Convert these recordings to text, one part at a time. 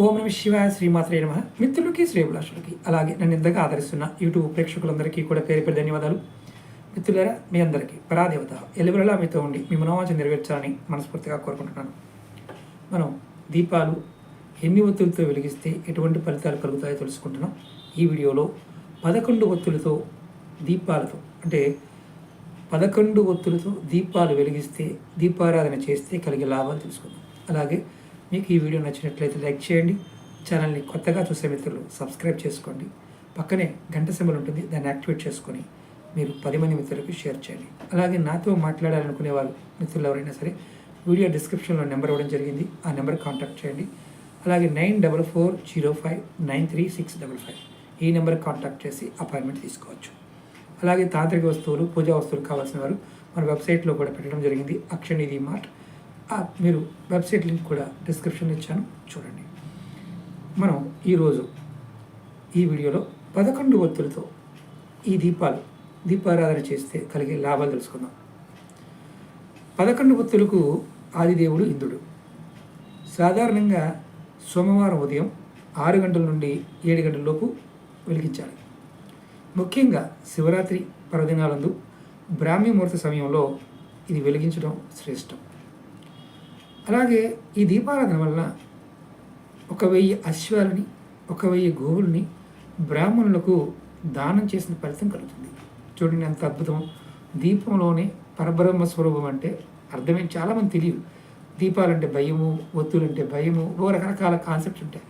ఓం నమ శివాయ శ్రీమాత్రే నమః. మిత్రులకి శ్రేభిలాషులకి అలాగే నన్ను ఇంతగా ఆదరిస్తున్న యూట్యూబ్ ప్రేక్షకులందరికీ కూడా పేరు పేరు ధన్యవాదాలు. మిత్రులారా, మీ అందరికీ పరాదేవత ఎల్లవెల్లలా మీతో ఉండి మీ మనోవాంఛ నెరవేర్చాలని మనస్ఫూర్తిగా కోరుకుంటున్నాను. మనం దీపాలు ఎన్ని ఒత్తులతో వెలిగిస్తే ఎటువంటి ఫలితాలు కలుగుతాయో తెలుసుకుంటున్నాం. ఈ వీడియోలో 11 ఒత్తులతో దీపాలతో అంటే 11 ఒత్తులతో దీపాలు వెలిగిస్తే దీపారాధన చేస్తే కలిగే లాభాలు తెలుసుకుందాం. అలాగే మీకు ఈ వీడియో నచ్చినట్లయితే లైక్ చేయండి. ఛానల్ని కొత్తగా చూసే మిత్రులు సబ్స్క్రైబ్ చేసుకోండి. పక్కనే గంట సింబల్ ఉంటుంది, దాన్ని యాక్టివేట్ చేసుకొని మీరు 10 మంది మిత్రులకు షేర్ చేయండి. అలాగే నాతో మాట్లాడాలనుకునే వాళ్ళు మిత్రులు ఎవరైనా సరే వీడియో డిస్క్రిప్షన్లో నెంబర్ ఇవ్వడం జరిగింది, ఆ నెంబర్ కాంటాక్ట్ చేయండి. అలాగే 9440593655 ఈ నెంబర్కి కాంటాక్ట్ చేసి అపాయింట్మెంట్ తీసుకోవచ్చు. అలాగే తాంత్రిక వస్తువులు, పూజా వస్తువులు కావాల్సిన వారు మన వెబ్సైట్లో కూడా పెట్టడం జరిగింది, అక్షనిధి మార్ట్. మీరు వెబ్సైట్ లింక్ కూడా డిస్క్రిప్షన్లో ఇచ్చాను, చూడండి. మనం ఈరోజు ఈ వీడియోలో 11 ఒత్తులతో ఈ దీపారాధన చేస్తే కలిగే లాభాలు తెలుసుకుందాం. 11 ఒత్తులకు ఆదిదేవుడు ఇంద్రుడు. సాధారణంగా సోమవారం ఉదయం 6 గంటల నుండి 7 గంటల లోపు వెలిగించాలి. ముఖ్యంగా శివరాత్రి పర్వదినాలందు బ్రాహ్మీ ముహూర్త సమయంలో ఇది వెలిగించడం శ్రేష్టం. అలాగే ఈ దీపారాధన వలన 1000 అశ్వాలని 1000 గోవుల్ని బ్రాహ్మణులకు దానం చేసిన ఫలితం కలుగుతుంది. చూడండి ఎంత అద్భుతం. దీపంలోనే పరబ్రహ్మ స్వరూపం అంటే అర్థమే చాలామంది తెలియదు. దీపాలంటే భయము, ఒత్తులంటే భయము, రకరకాల కాన్సెప్ట్స్ ఉంటాయి.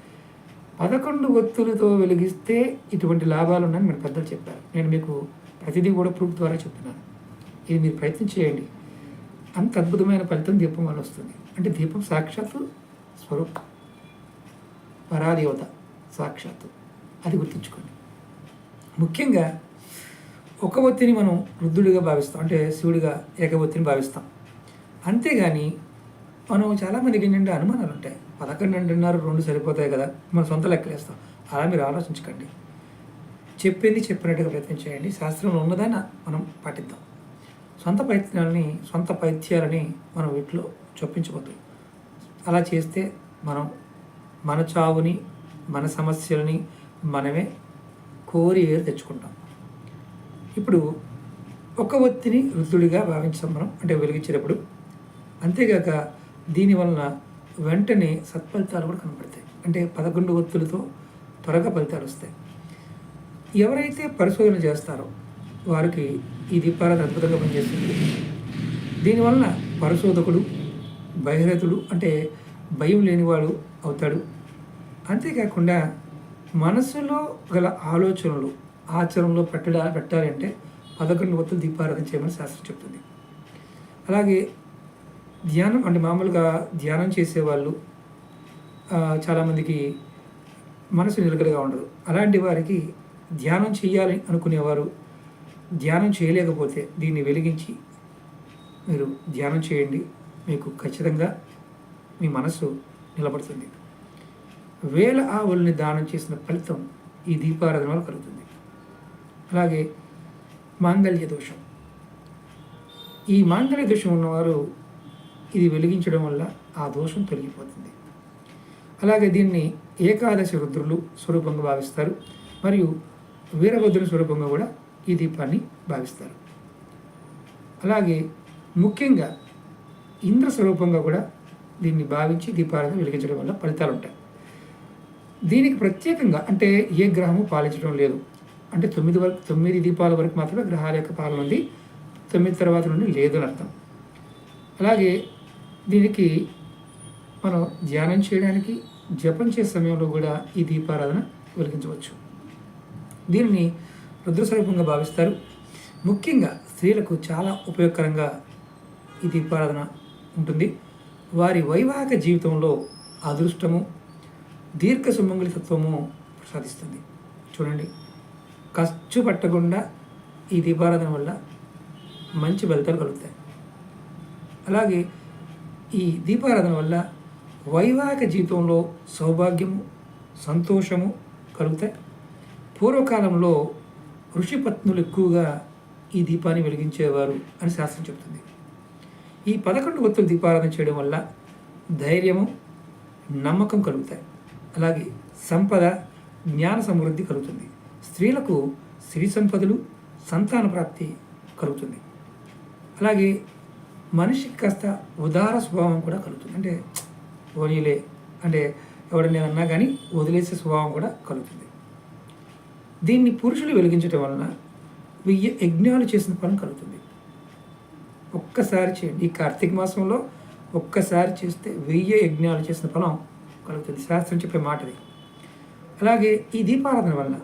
11 ఒత్తులతో వెలిగిస్తే ఇటువంటి లాభాలు ఉన్నాయని మన పెద్దలు చెప్పారు. నేను మీకు ప్రతిదీ కూడా ప్రూఫ్ ద్వారా చెప్తున్నాను. ఇది మీరు ప్రయత్నం చేయండి. అంత అద్భుతమైన ఫలితం దీపం వల్ల వస్తుంది. అంటే దీపం సాక్షాత్తు స్వరూపం, పరాదేవత సాక్షాత్తు, అది గుర్తుంచుకోండి. ముఖ్యంగా ఒక ఒత్తిని మనం రుద్రుడిగా భావిస్తాం, అంటే శివుడిగా ఏకవొత్తిని భావిస్తాం. అంతేగాని మనం చాలామందికి ఏంటంటే అనుమానాలు ఉంటాయి. 11 అంటున్నారు, 2 సరిపోతాయి కదా, మన సొంత లెక్కలేస్తాం. అలా మీరు ఆలోచించకండి. చెప్పింది చెప్పినట్టుగా ప్రయత్నం చేయండి. శాస్త్రంలో ఉన్నదాన్ని మనం పాటిద్దాం. సొంత పైత్యాలని మనం వీటిలో చొప్పించవద్దు. అలా చేస్తే మనం మన చావుని, మన సమస్యలని మనమే కోరి తెచ్చుకుంటాం. ఇప్పుడు ఒక ఒత్తిని రుద్రుడిగా భావించాం మనం, అంటే వెలిగించేటప్పుడు. అంతేగాక దీనివలన వెంటనే సత్ఫలితాలు కూడా కనపడతాయి. అంటే 11 ఒత్తులతో త్వరగా ఫలితాలు వస్తాయి. ఎవరైతే పరిశోధన చేస్తారో వారికి ఈ దీపారాధన అద్భుతంగా పనిచేస్తుంది. దీనివలన పరిశోధకుడు, బహిరతుడు, అంటే భయం లేనివాడు అవుతాడు. అంతేకాకుండా మనసులో గల ఆలోచనలు ఆచరణలో పెట్టాలి అంటే 11 ఒత్తులు దీపారాధన చేయమని శాస్త్రం చెప్తుంది. అలాగే ధ్యానం, అంటే మామూలుగా ధ్యానం చేసేవాళ్ళు చాలామందికి మనసు నిలకడగా ఉండదు. అలాంటి వారికి ధ్యానం చేయాలి అనుకునేవారు ధ్యానం చేయలేకపోతే దీన్ని వెలిగించి మీరు ధ్యానం చేయండి. మీకు ఖచ్చితంగా మీ మనసు నిలబడుతుంది. 1000 ఆవుల్ని దానం చేసిన ఫలితం ఈ దీపారాధన వల్ల కలుగుతుంది. అలాగే మాంగళ్య దోషం, ఈ మాంగళ్య దోషం ఉన్నవారు ఇది వెలిగించడం వల్ల ఆ దోషం తొలగిపోతుంది. అలాగే దీన్ని ఏకాదశి రుద్రులు స్వరూపంగా భావిస్తారు, మరియు వీరభద్రుని స్వరూపంగా కూడా ఈ దీపాన్ని భావిస్తారు. అలాగే ముఖ్యంగా ఇంద్ర స్వరూపంగా కూడా దీన్ని భావించి దీపారాధన వెలిగించడం వల్ల ఫలితాలు ఉంటాయి. దీనికి ప్రత్యేకంగా అంటే ఏ గ్రహము పాలించడం లేదు. అంటే 9 దీపాల వరకు మాత్రమే గ్రహాల యొక్క పాలన ఉంది, 9 తర్వాత నుండి లేదు అని అర్థం. అలాగే దీనికి మనం ధ్యానం చేయడానికి, జపం చేసే సమయంలో కూడా ఈ దీపారాధన వెలిగించవచ్చు. దీనిని రుద్రస్వరూపంగా భావిస్తారు. ముఖ్యంగా స్త్రీలకు చాలా ఉపయోగకరంగా ఈ దీపారాధన ఉంటుంది. వారి వైవాహిక జీవితంలో అదృష్టము, దీర్ఘ సుమంగళితత్వము ప్రసాదిస్తుంది. చూడండి, ఖర్చు పట్టకుండా ఈ దీపారాధన వల్ల మంచి ఫలితాలు కలుగుతాయి. అలాగే ఈ దీపారాధన వల్ల వైవాహిక జీవితంలో సౌభాగ్యము, సంతోషము కలుగుతాయి. పూర్వకాలంలో ఋషిపత్నులు ఎక్కువగా ఈ దీపాన్ని వెలిగించేవారు అని శాస్త్రం చెబుతుంది. ఈ 11 ఒత్తులు దీపారాధన చేయడం వల్ల ధైర్యము, నమ్మకం కలుగుతాయి. అలాగే సంపద, జ్ఞాన సమృద్ధి కలుగుతుంది. స్త్రీలకు సిరి సంపదలు, సంతాన ప్రాప్తి కలుగుతుంది. అలాగే మనిషికి కాస్త ఉదార స్వభావం కూడా కలుగుతుంది. అంటే ఓనీలే అంటే ఎవడన్నా అన్నా కానీ వదిలేసే స్వభావం కూడా కలుగుతుంది. దీన్ని పురుషులు వెలిగించడం వలన 1000 యజ్ఞాలు చేసిన ఫలం కలుగుతుంది. ఒక్కసారి చేయండి. ఈ కార్తీక మాసంలో ఒక్కసారి చేస్తే 1000 యజ్ఞాలు చేసిన ఫలం కలుగుతుంది. శాస్త్రం చెప్పే మాటది. అలాగే ఈ దీపారాధన వలన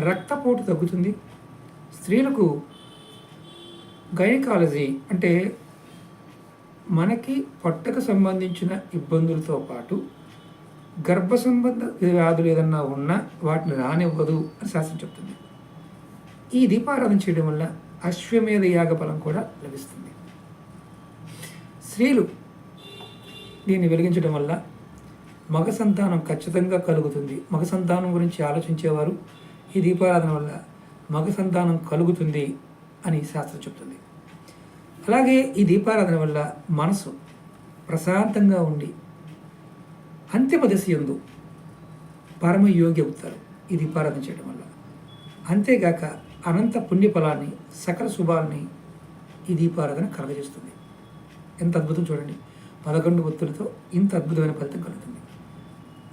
రక్తపోటు తగ్గుతుంది. స్త్రీలకు గైనకాలజీ అంటే మనకి పొట్టకు సంబంధించిన ఇబ్బందులతో పాటు గర్భ సంబంధ వ్యాధులు ఏదన్నా ఉన్నా వాటిని రానివ్వదు అని శాస్త్రం చెప్తుంది. ఈ దీపారాధన చేయడం వల్ల అశ్వమేధ యాగ ఫలం కూడా లభిస్తుంది. స్త్రీలు దీన్ని వెలిగించడం వల్ల మగ సంతానం ఖచ్చితంగా కలుగుతుంది. మగ సంతానం గురించి ఆలోచించేవారు ఈ దీపారాధన వల్ల మగ సంతానం కలుగుతుంది అని శాస్త్రం చెప్తుంది. అలాగే ఈ దీపారాధన వల్ల మనసు ప్రశాంతంగా ఉండి అంతిమ దశ యందు పరమయోగి అవుతారు ఈ దీపారాధన చేయడం వల్ల. అంతేగాక అనంత పుణ్యఫలాన్ని, సకల శుభాలని ఈ దీపారాధన కలగజేస్తుంది. ఎంత అద్భుతం చూడండి. 11 ఒత్తులతో ఇంత అద్భుతమైన ఫలితం కలుగుతుంది.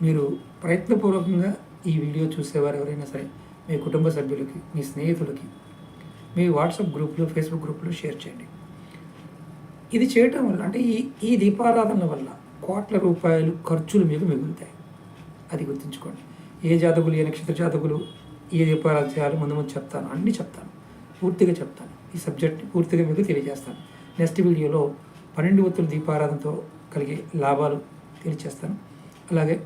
మీరు ప్రయత్నపూర్వకంగా ఈ వీడియో చూసేవారు ఎవరైనా సరే మీ కుటుంబ సభ్యులకి, మీ స్నేహితులకి, మీ వాట్సాప్ గ్రూప్లో, ఫేస్బుక్ గ్రూప్లో షేర్ చేయండి. ఇది చేయటం వల్ల అంటే ఈ దీపారాధన వల్ల కోట్ల రూపాయలు ఖర్చులు మీకు మిగులుతాయి. అది గుర్తుంచుకోండి. ఏ జాతకులు, ఏ నక్షత్ర జాతకులు ఏ దీపారాధన చేయాలో ముందు చెప్తాను, అన్నీ చెప్తాను, పూర్తిగా చెప్తాను. ఈ సబ్జెక్ట్ని పూర్తిగా మీకు తెలియజేస్తాను. నెక్స్ట్ వీడియోలో 12 ఒత్తుల దీపారాధనతో కలిగే లాభాలు తెలియజేస్తాను. అలాగే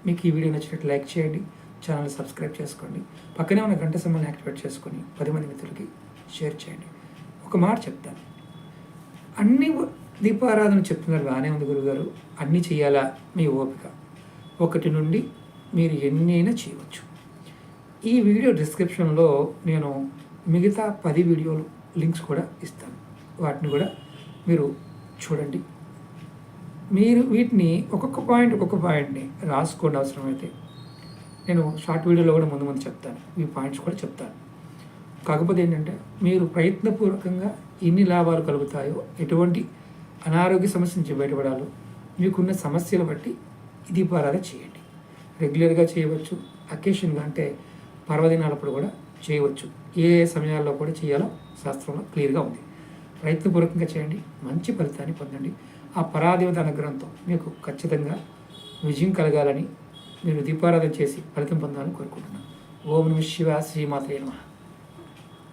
మీకు ఈ వీడియో నచ్చినట్టు లైక్ చేయండి, ఛానల్ సబ్స్క్రైబ్ చేసుకోండి, పక్కనే ఉన్న గంట సింబల్ని యాక్టివేట్ చేసుకొని 10 మంది మిత్రులకి షేర్ చేయండి. ఒక మాట చెప్తాను, అన్ని దీపారాధన చెప్తున్నారు బాగానే ఉంది గురుగారు, అన్నీ చేయాలా? మీ ఓపిక. 1 నుండి మీరు ఎన్నైనా చేయవచ్చు. ఈ వీడియో డిస్క్రిప్షన్లో నేను మిగతా 10 వీడియోలు లింక్స్ కూడా ఇస్తాను. వాటిని కూడా మీరు చూడండి. మీరు వీటిని ఒక్కొక్క పాయింట్ని రాసుకోండి. అవసరమైతే నేను షార్ట్ వీడియోలో కూడా ముందు చెప్తాను, ఈ పాయింట్స్ కూడా చెప్తాను. కాకపోతే ఏంటంటే మీరు ప్రయత్నపూర్వకంగా ఎన్ని లాభాలు కలుగుతాయో, ఎటువంటి అనారోగ్య సమస్య నుంచి బయటపడాలో, మీకున్న సమస్యలు బట్టి ఈ దీపారాధన చేయండి. రెగ్యులర్గా చేయవచ్చు, అకేషన్గా అంటే పర్వదినాలప్పుడు కూడా చేయవచ్చు. ఏ సమయాల్లో కూడా చేయాలో శాస్త్రంలో క్లియర్గా ఉంది. ప్రయత్నపూర్వకంగా చేయండి, మంచి ఫలితాన్ని పొందండి. ఆ పరాదేవత అనుగ్రహంతో మీకు ఖచ్చితంగా విజయం కలగాలని, మీరు దీపారాధన చేసి ఫలితం పొందాలని కోరుకుంటున్నాను. ఓం నమః శివాయ. శ్రీమాత్రే నమః.